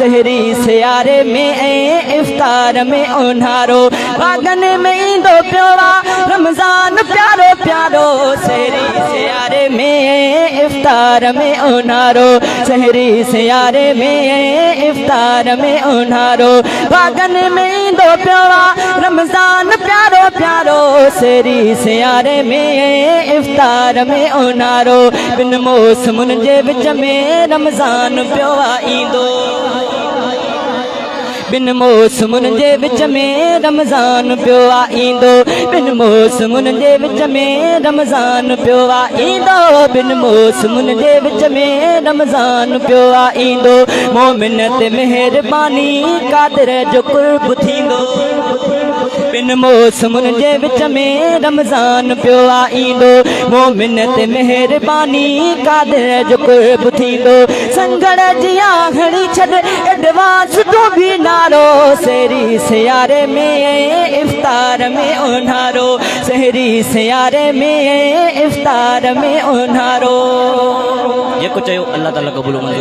सहरी सियारे में इफ्तार में उन्हारो बागन में ईंदो प्योवा रमज़ान प्यारो प्यारो सहरी सियारे में इफ्तार में उन्हारो सहरी सियारे में इफ्तार में उन्हारो बागन में ईंदो प्योवा रमज़ान प्यारो प्यारो सहरी सियारे में इफ्तार में उन्हारो बिन मौसमुन जे विच में रमज़ान प्योवा ईंदो बिन मौसमुन जे विच में रमज़ान प्योवा ईंदो बिन मौसमुन जे विच में रमज़ान प्योवा ईंदो बिन मौसमुन जे विच में रमज़ान प्योवा ईंदो मोमिन ते मेहरबानी कादिर जो कुर्ब थींदो बिन मौसमुन जे विच में रमज़ान प्योवा ईंदो मोमिन ते मेहरबानी कादिर जो कुर्ब थींदो संगड़ जी आखिरी छॾ एडवांस तो भी नारो सहरी सियारे में इफ्तार में उन्हारो सहरी सियारे में इफ्तार में उन्हारो ये कुछ अल्लाह ताला कबूल मंजूर